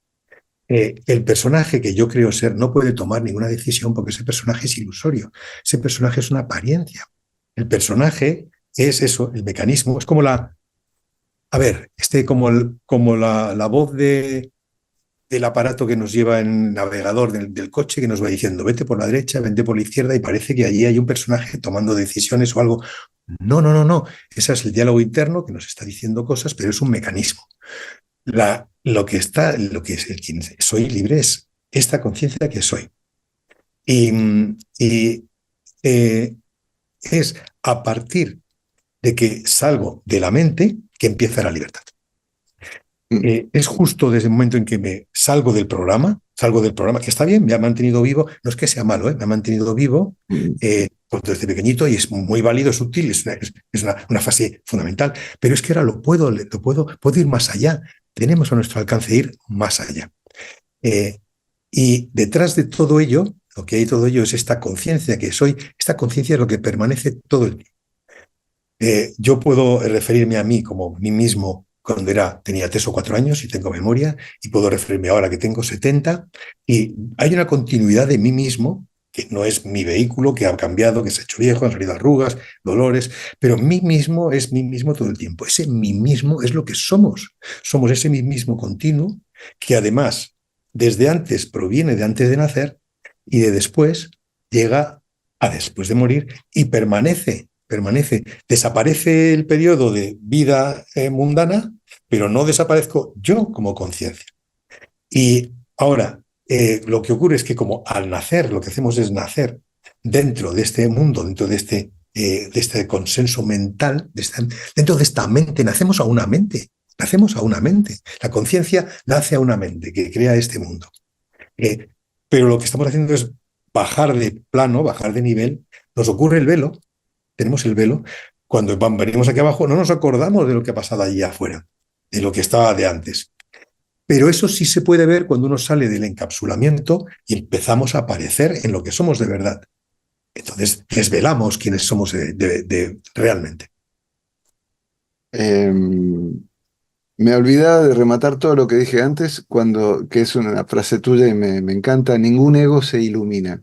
El personaje que yo creo ser no puede tomar ninguna decisión porque ese personaje es ilusorio. Ese personaje es una apariencia. El personaje es eso, el mecanismo, es como a ver, como la voz del aparato que nos lleva en el navegador del coche que nos va diciendo vete por la derecha, vete por la izquierda y parece que allí hay un personaje tomando decisiones o algo. No, no, no, no. Ese es el diálogo interno que nos está diciendo cosas, pero es un mecanismo. Lo que es el quien soy libre es esta conciencia que soy. Y, y es a partir de que salgo de la mente que empieza la libertad. Es justo desde el momento en que me salgo del programa, que está bien, me ha mantenido vivo, no es que sea malo, me ha mantenido vivo desde pequeñito y es muy válido, es útil, es una fase fundamental, pero es que ahora puedo ir más allá, tenemos a nuestro alcance ir más allá. Y detrás de todo ello, lo que hay todo ello es esta conciencia que soy, esta conciencia es lo que permanece todo el tiempo. Yo puedo referirme a mí como mí mismo cuando tenía 3 o 4 años y tengo memoria, y puedo referirme ahora que tengo 70, y hay una continuidad de mí mismo, que no es mi vehículo, que ha cambiado, que se ha hecho viejo, han salido arrugas, dolores, pero mí mismo es mí mismo todo el tiempo. Ese mí mismo es lo que somos. Somos ese mí mismo continuo, que además, desde antes, proviene de antes de nacer, y de después llega a después de morir, y permanece. Desaparece el periodo de vida mundana, pero no desaparezco yo como conciencia. Y ahora, lo que ocurre es que como al nacer, lo que hacemos es nacer dentro de este mundo, dentro de este consenso mental, dentro de esta mente, nacemos a una mente. La conciencia nace a una mente que crea este mundo. Pero lo que estamos haciendo es bajar de plano, bajar de nivel, nos ocurre el velo, tenemos el velo, cuando venimos aquí abajo no nos acordamos de lo que ha pasado allí afuera, de lo que estaba de antes. Pero eso sí se puede ver cuando uno sale del encapsulamiento y empezamos a aparecer en lo que somos de verdad. Entonces desvelamos quiénes somos realmente. Em, Me he olvidado de rematar todo lo que dije antes, que es una frase tuya y me encanta: ningún ego se ilumina.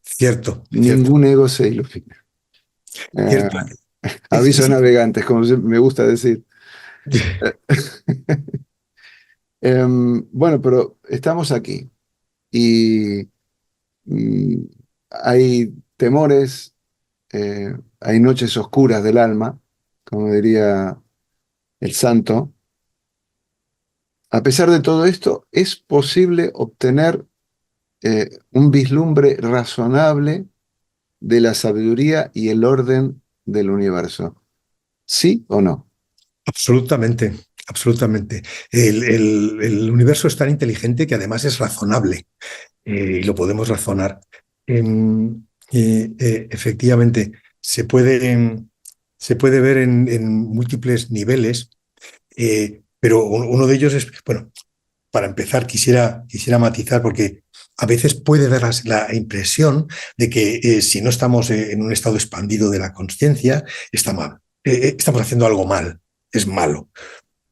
Cierto, cierto, Ningún ego se ilumina. Eh, cierto. Es, Aviso a es, navegantes, como me gusta decir. Bueno, pero estamos aquí y mm, hay temores, hay noches oscuras del alma, como diría el santo. A pesar de todo esto, es posible obtener un vislumbre razonable de la sabiduría y el orden del universo. ¿Sí o no? Absolutamente, absolutamente. El universo es tan inteligente que además es razonable y lo podemos razonar. Efectivamente, se puede ver en múltiples niveles, pero uno de ellos es, bueno, para empezar, quisiera matizar porque a veces puede dar la impresión de que si no estamos en un estado expandido de la conciencia, está mal. Estamos haciendo algo mal, es malo.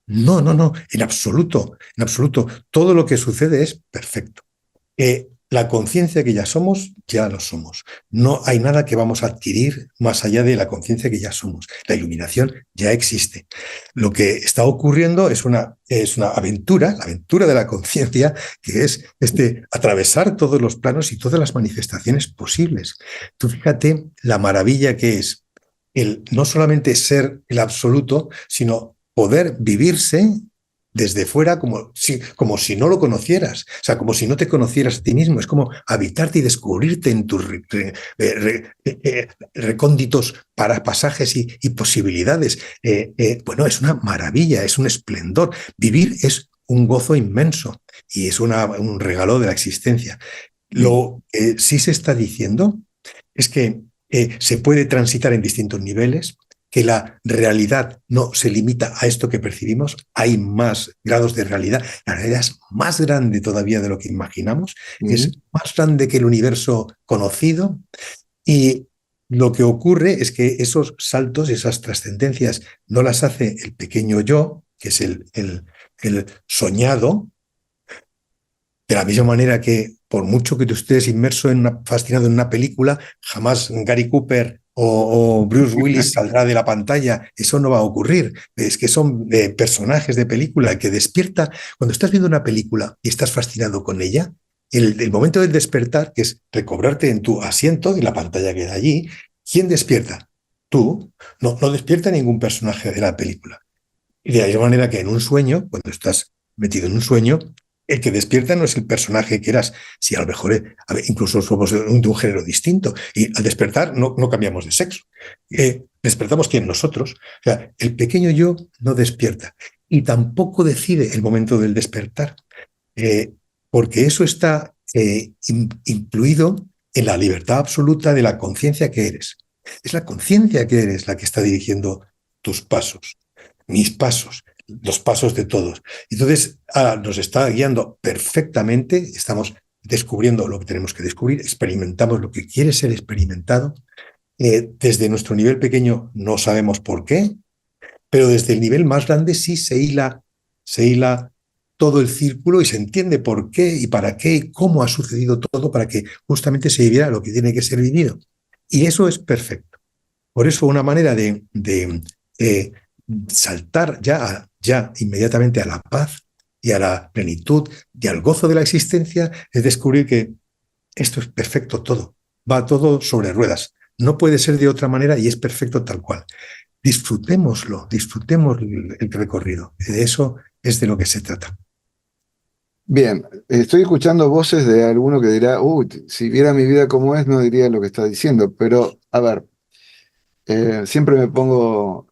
No, no, no, en absoluto, en absoluto. Todo lo que sucede es perfecto. La conciencia que ya somos, ya lo somos. No hay nada que vamos a adquirir más allá de la conciencia que ya somos. La iluminación ya existe. Lo que está ocurriendo es una aventura, la aventura de la conciencia, que es atravesar todos los planos y todas las manifestaciones posibles. Tú fíjate la maravilla que es el no solamente ser el absoluto, sino poder vivirse desde fuera como si no lo conocieras, o sea, como si no te conocieras a ti mismo. Es como habitarte y descubrirte en tus recónditos para pasajes y posibilidades. Bueno, es una maravilla, es un esplendor. Vivir es un gozo inmenso y es un regalo de la existencia. Lo que sí se está diciendo es que se puede transitar en distintos niveles, que la realidad no se limita a esto que percibimos, hay más grados de realidad, la realidad es más grande todavía de lo que imaginamos, es Ujú. más grande que el universo conocido y lo que ocurre es que esos saltos, esas trascendencias, no las hace el pequeño yo, que es el soñado, de la misma manera que por mucho que tú estés inmerso fascinado en una película, jamás Gary Cooper o Bruce Willis saldrá de la pantalla. Eso no va a ocurrir. Es que son personajes de película que despierta. Cuando estás viendo una película y estás fascinado con ella, el momento del despertar, que es recobrarte en tu asiento y la pantalla queda allí, ¿quién despierta? Tú. No, no despierta ningún personaje de la película. Y de la misma manera que en un sueño, cuando estás metido en un sueño, el que despierta no es el personaje que eras, si a lo mejor incluso somos de un género distinto y al despertar no cambiamos de sexo. Despertamos quién nosotros. O sea, el pequeño yo no despierta y tampoco decide el momento del despertar, eh, porque eso está incluido en la libertad absoluta de la conciencia que eres. Es la conciencia que eres la que está dirigiendo tus pasos, mis pasos, los pasos de todos. Entonces, nos está guiando perfectamente, estamos descubriendo lo que tenemos que descubrir, experimentamos lo que quiere ser experimentado. Desde nuestro nivel pequeño no sabemos por qué, pero desde el nivel más grande sí se hila todo el círculo y se entiende por qué y para qué y cómo ha sucedido todo para que justamente se viviera lo que tiene que ser vivido. Y eso es perfecto. Por eso una manera de saltar ya inmediatamente a la paz y a la plenitud y al gozo de la existencia es descubrir que esto es perfecto todo, va todo sobre ruedas. No puede ser de otra manera y es perfecto tal cual. Disfrutémoslo, disfrutemos el recorrido. De eso es de lo que se trata. Bien, estoy escuchando voces de alguno que dirá: uy, si viera mi vida como es, no diría lo que está diciendo. Pero, a ver, siempre me pongo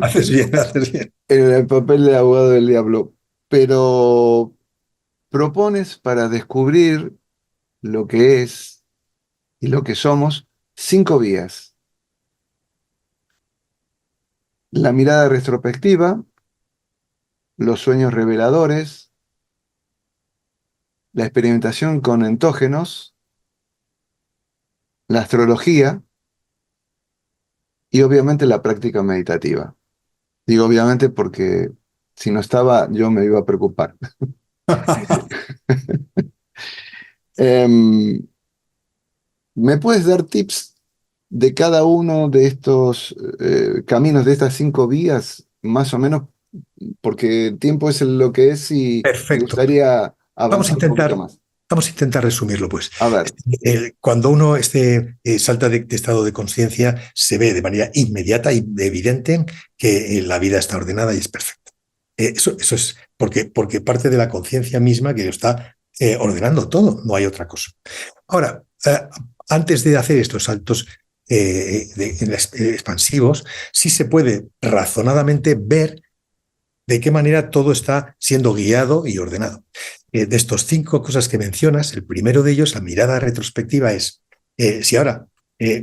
Haces bien, haces bien. en el papel de abogado del diablo. Pero propones para descubrir lo que es y lo que somos, 5 vías. La mirada retrospectiva, los sueños reveladores, la experimentación con entógenos, la astrología y obviamente la práctica meditativa. Digo obviamente porque si no estaba yo me iba a preocupar. Em, ¿Me puedes dar tips de cada uno de estos caminos, de estas 5 vías, más o menos? Porque el tiempo es lo que es y me Perfecto. gustaría Vamos a avanzar un poquito intentar, más. vamos a intentar resumirlo, pues. A ver, Cuando uno salta de estado de conciencia, se ve de manera inmediata y evidente que la vida está ordenada y es perfecta. Eso es porque parte de la conciencia misma que lo está ordenando todo, no hay otra cosa. Ahora, antes de hacer estos saltos expansivos, sí se puede razonadamente ver de qué manera todo está siendo guiado y ordenado. De estos 5 cosas que mencionas, el primero de ellos, la mirada retrospectiva, es si ahora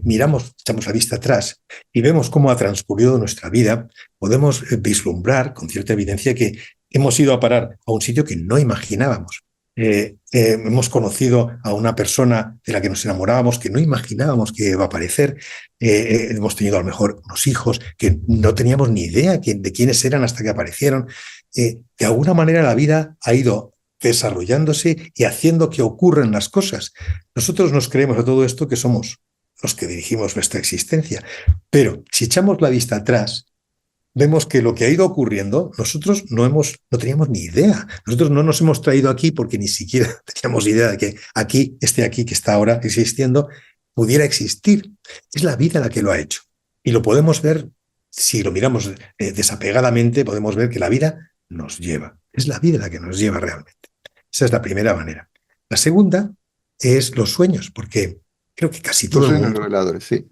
miramos, echamos la vista atrás y vemos cómo ha transcurrido nuestra vida, podemos vislumbrar con cierta evidencia que hemos ido a parar a un sitio que no imaginábamos. Hemos conocido a una persona de la que nos enamorábamos, que no imaginábamos que iba a aparecer. Hemos tenido a lo mejor unos hijos que no teníamos ni idea de quiénes eran hasta que aparecieron. De alguna manera la vida ha ido desarrollándose y haciendo que ocurran las cosas. Nosotros nos creemos a todo esto que somos los que dirigimos nuestra existencia, pero si echamos la vista atrás, vemos que lo que ha ido ocurriendo, nosotros no teníamos ni idea. Nosotros no nos hemos traído aquí porque ni siquiera teníamos idea de que aquí que está ahora existiendo, pudiera existir. Es la vida la que lo ha hecho. Y lo podemos ver, si lo miramos desapegadamente, podemos ver que la vida nos lleva. Es la vida la que nos lleva realmente. Esa es la primera manera. La segunda es los sueños, porque creo que los sueños reveladores, sí.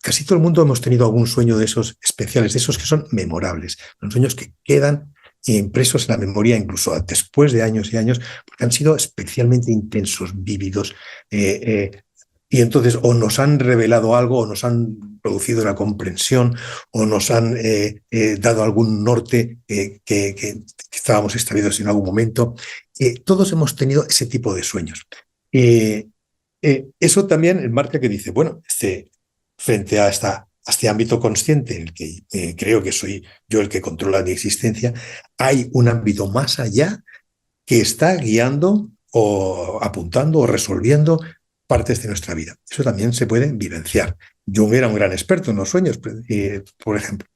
Casi todo el mundo hemos tenido algún sueño de esos especiales, de esos que son memorables. Son sueños que quedan impresos en la memoria incluso después de años y años, porque han sido especialmente intensos, vívidos, y entonces o nos han revelado algo, o nos han producido una comprensión, o nos han dado algún norte que estábamos establecidos en algún momento. Todos hemos tenido ese tipo de sueños. Eso también marca que dice, bueno, frente a este ámbito consciente en el que creo que soy yo el que controla mi existencia, hay un ámbito más allá que está guiando o apuntando o resolviendo partes de nuestra vida. Eso también se puede vivenciar. Jung era un gran experto en los sueños, por ejemplo.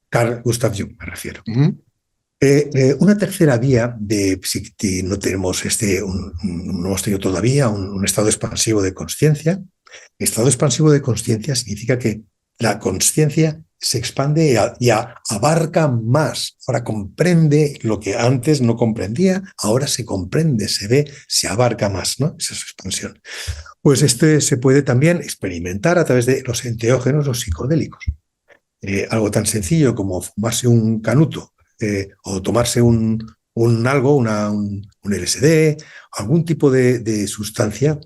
Carl Gustav Jung, me refiero. Una tercera vía si no tenemos no hemos tenido todavía un estado expansivo de conciencia. Estado expansivo de conciencia significa que la conciencia se expande y abarca más. Ahora comprende lo que antes no comprendía, ahora se comprende, se ve, se abarca más, ¿no? Esa es su expansión. Pues se puede también experimentar a través de los enteógenos o psicodélicos. Algo tan sencillo como fumarse un canuto o tomarse un LSD, algún tipo de sustancia,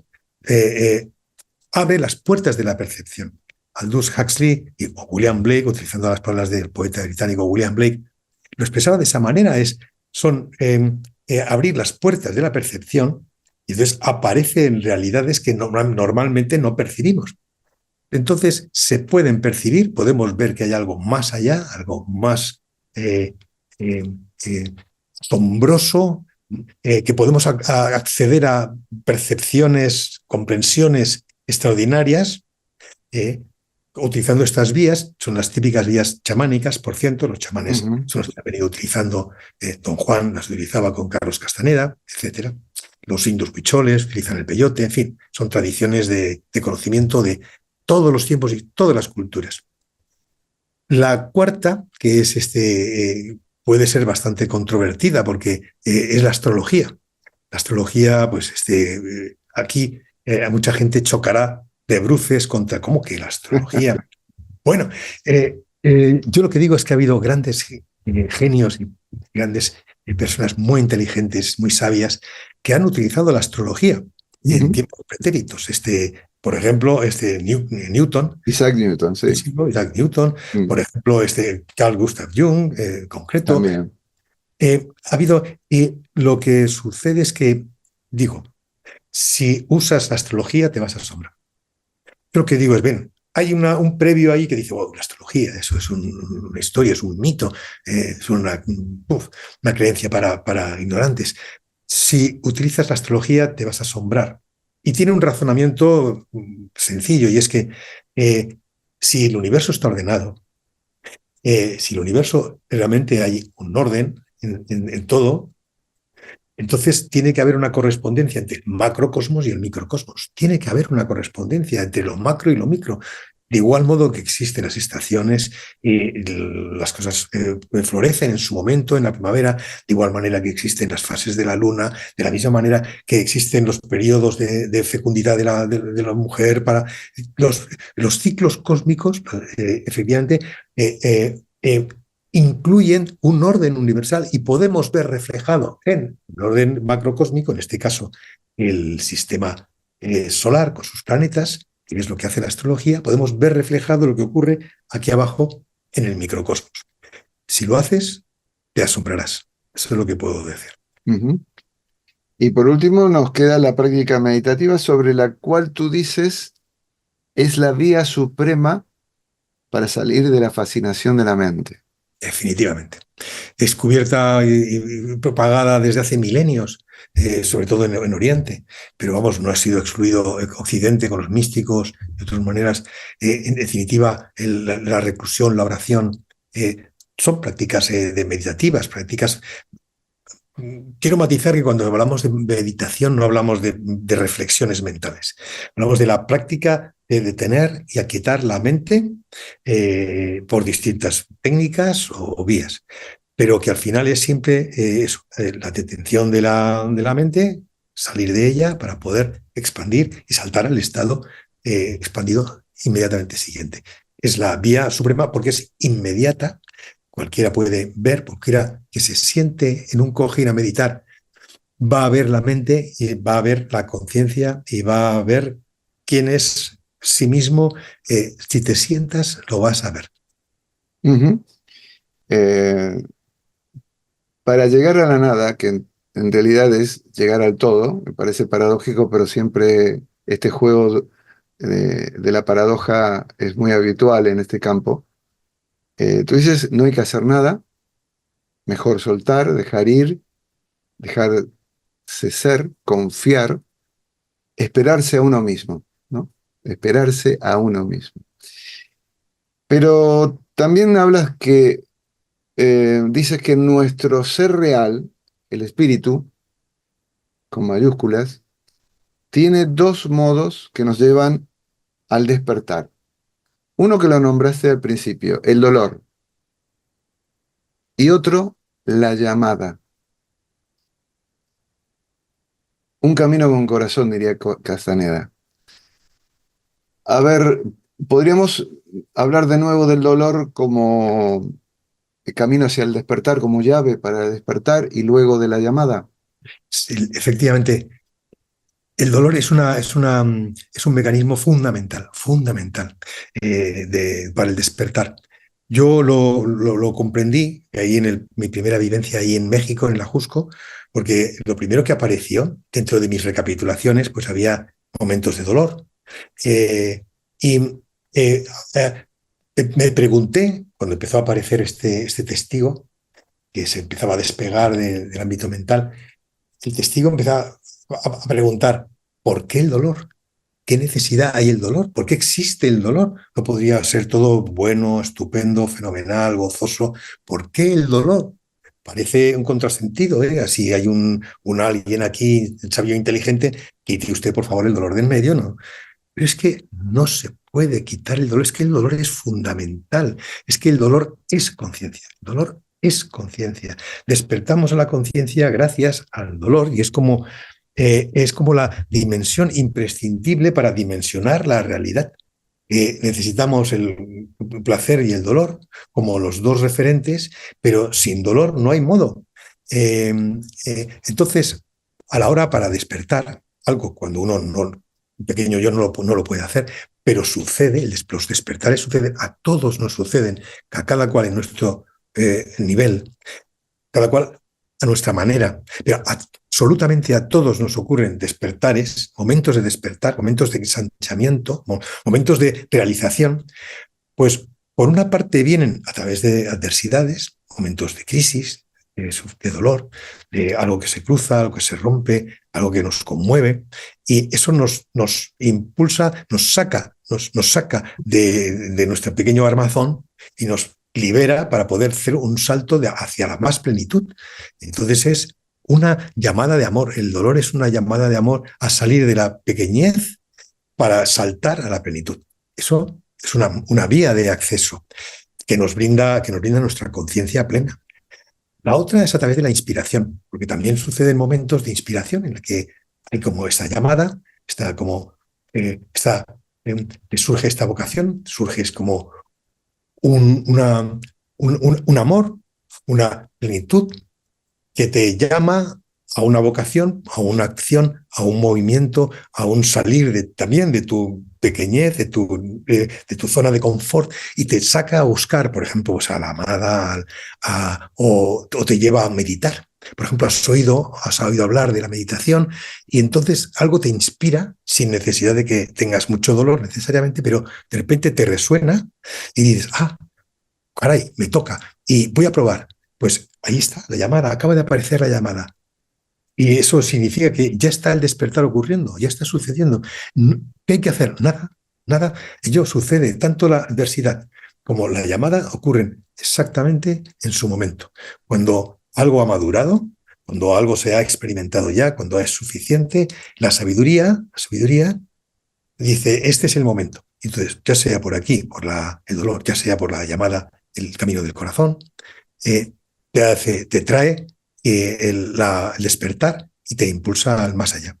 abre las puertas de la percepción. Aldous Huxley o William Blake, utilizando las palabras del poeta británico William Blake, lo expresaba de esa manera, son abrir las puertas de la percepción y entonces aparecen realidades que normalmente no percibimos. Entonces se pueden percibir, podemos ver que hay algo más allá, algo más asombroso, que podemos acceder a percepciones, comprensiones extraordinarias, utilizando estas vías. Son las típicas vías chamánicas, por cierto. Los chamanes son los que han venido utilizando. Don Juan las utilizaba con Carlos Castaneda, etc. Los indios huicholes utilizan el peyote, en fin, son tradiciones de conocimiento de todos los tiempos y todas las culturas. La cuarta, que es puede ser bastante controvertida porque es la astrología. La astrología, pues aquí mucha gente chocará de bruces contra cómo que la astrología. Bueno, yo lo que digo es que ha habido grandes genios y grandes personas muy inteligentes, muy sabias, que han utilizado la astrología. en Ujú. tiempos pretéritos. Por ejemplo, Newton, Isaac Newton, sí. Isaac Newton, Mm, por ejemplo, Carl Gustav Jung, en concreto. también. Ha habido, y lo que sucede es que, digo, si usas la astrología te vas a asombrar. Lo que digo es, ven, hay un previo ahí que dice, wow, la astrología, eso es una historia, es un mito, es una creencia para ignorantes. Si utilizas la astrología te vas a asombrar. Y tiene un razonamiento sencillo, y es que si el universo está ordenado, si el universo realmente hay un orden en todo, entonces tiene que haber una correspondencia entre el macrocosmos y el microcosmos. Tiene que haber una correspondencia entre lo macro y lo micro. De igual modo que existen las estaciones y las cosas florecen en su momento, en la primavera, de igual manera que existen las fases de la luna, de la misma manera que existen los periodos de fecundidad de la mujer, para los ciclos cósmicos, efectivamente, eh, eh, eh, incluyen un orden universal y podemos ver reflejado en el orden macrocósmico, en este caso el sistema solar con sus planetas, que es lo que hace la astrología, podemos ver reflejado lo que ocurre aquí abajo en el microcosmos. Si lo haces, te asombrarás. Eso es lo que puedo decir. Ujú. Y por último nos queda la práctica meditativa sobre la cual tú dices es la vía suprema para salir de la fascinación de la mente. Definitivamente. Descubierta y propagada desde hace milenios, sobre todo en Oriente, pero vamos, no ha sido excluido Occidente con los místicos, de otras maneras. En definitiva, la reclusión, la oración, son prácticas de meditativas, prácticas. Quiero matizar que cuando hablamos de meditación no hablamos de reflexiones mentales, hablamos de la práctica de detener y aquietar la mente por distintas técnicas o vías, pero que al final es siempre eso, la detención de la mente, salir de ella para poder expandir y saltar al estado expandido inmediatamente siguiente. Es la vía suprema porque es inmediata. Cualquiera puede ver, cualquiera que se siente en un cojín a meditar, va a ver la mente y va a ver la conciencia y va a ver quién es sí mismo. Si te sientas, lo vas a ver. Ujú. Eh, para llegar a la nada, que en realidad es llegar al todo, me parece paradójico, pero siempre este juego de la paradoja es muy habitual en este campo. Tú dices, no hay que hacer nada, mejor soltar, dejar ir, dejarse ser, confiar, esperarse a uno mismo, ¿no? Esperarse a uno mismo. Pero también hablas que, dices que nuestro ser real, el espíritu, con mayúsculas, tiene dos modos que nos llevan al despertar. Uno que lo nombraste al principio, el dolor, y otro, la llamada. Un camino con corazón, diría Castaneda. A ver, podríamos hablar de nuevo del dolor como camino hacia el despertar, como llave para despertar, y luego de la llamada. Sí, efectivamente, el dolor es un mecanismo fundamental, fundamental para el despertar. Yo lo comprendí ahí mi primera vivencia ahí en México, en la Jusco, porque lo primero que apareció dentro de mis recapitulaciones, pues había momentos de dolor. Eh, y eh, eh, Me pregunté, cuando empezó a aparecer este testigo, que se empezaba a despegar del ámbito mental, el testigo empezó a preguntar, ¿por qué el dolor? ¿Qué necesidad hay el dolor? ¿Por qué existe el dolor? No podría ser todo bueno, estupendo, fenomenal, gozoso. ¿Por qué el dolor? Parece un contrasentido, ¿eh? Así hay un alguien aquí, sabio e inteligente, quite usted, por favor, el dolor de en medio, ¿no? Pero es que no se puede quitar el dolor, es que el dolor es fundamental, es que el dolor es conciencia, el dolor es conciencia. Despertamos a la conciencia gracias al dolor y es como la dimensión imprescindible para dimensionar la realidad. Necesitamos el placer y el dolor como los dos referentes, pero sin dolor no hay modo. Entonces, a la hora para despertar, algo cuando uno no, un pequeño yo no lo puede hacer, pero sucede, los despertares suceden, a todos nos suceden, a cada cual en nuestro nivel, cada cual a nuestra manera, pero absolutamente a todos nos ocurren despertares, momentos de despertar, momentos de ensanchamiento, momentos de realización, pues por una parte vienen a través de adversidades, momentos de crisis, de dolor, de algo que se cruza, algo que se rompe, algo que nos conmueve, y eso nos impulsa, nos saca de nuestro pequeño armazón y nos libera para poder hacer un salto hacia la más plenitud. Entonces es una llamada de amor, el dolor es una llamada de amor a salir de la pequeñez para saltar a la plenitud. Eso es una vía de acceso que nos brinda nuestra conciencia plena. La otra es a través de la inspiración, porque también suceden momentos de inspiración en el que hay como esta llamada, está como surge esta vocación, surge como un amor, una plenitud que te llama a una vocación, a una acción, a un movimiento, a un salir también de tu pequeñez, de tu zona de confort, y te saca a buscar, por ejemplo, pues a la amada, o te lleva a meditar. Por ejemplo, has oído hablar de la meditación y entonces algo te inspira sin necesidad de que tengas mucho dolor necesariamente, pero de repente te resuena y dices, caray, me toca y voy a probar. Pues ahí está, la llamada, acaba de aparecer la llamada. Y eso significa que ya está el despertar ocurriendo, ya está sucediendo. ¿Qué hay que hacer? Nada, nada. Ello sucede, tanto la adversidad como la llamada ocurren exactamente en su momento. Cuando algo ha madurado, cuando algo se ha experimentado ya, cuando es suficiente, la sabiduría dice, este es el momento. Entonces, ya sea por aquí, por el dolor, ya sea por la llamada, el camino del corazón, te trae el despertar y te impulsa al más allá.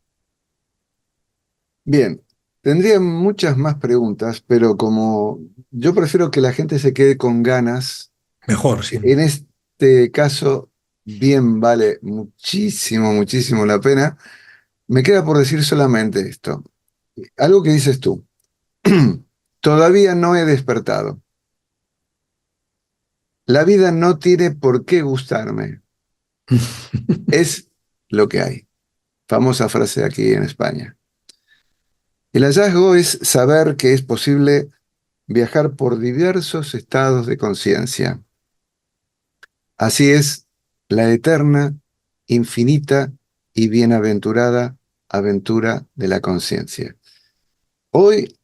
Bien, tendría muchas más preguntas, pero como yo prefiero que la gente se quede con ganas, Mejor, sí. en este caso, bien vale muchísimo, muchísimo la pena. Me queda por decir solamente esto. Algo que dices tú. Todavía no he despertado. La vida no tiene por qué gustarme. Es lo que hay. Famosa frase aquí en España. El hallazgo es saber que es posible viajar por diversos estados de conciencia. Así es la eterna, infinita y bienaventurada aventura de la conciencia. Hoy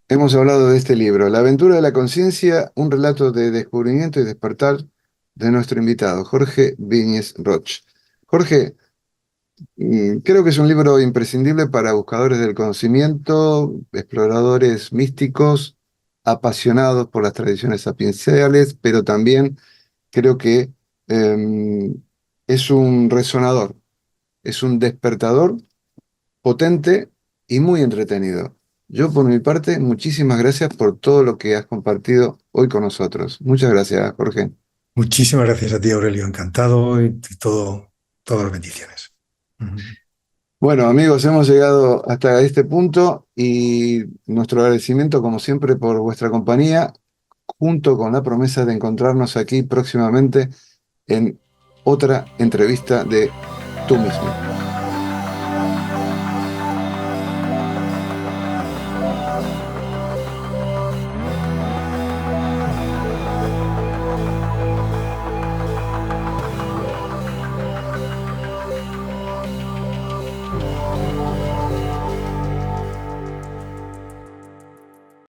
hemos hablado de este libro, La aventura de la conciencia, un relato de descubrimiento y despertar de nuestro invitado, Jorge Viñes Roch. Jorge, creo que es un libro imprescindible para buscadores del conocimiento, exploradores místicos, apasionados por las tradiciones sapienciales, pero también creo que eh, es un resonador, es un despertador potente y muy entretenido. Yo, por mi parte, muchísimas gracias por todo lo que has compartido hoy con nosotros. Muchas gracias, Jorge. Muchísimas gracias a ti, Aurelio. Encantado y todas las bendiciones. Bueno, amigos, hemos llegado hasta este punto y nuestro agradecimiento, como siempre, por vuestra compañía, junto con la promesa de encontrarnos aquí próximamente en otra entrevista de Tú mismo.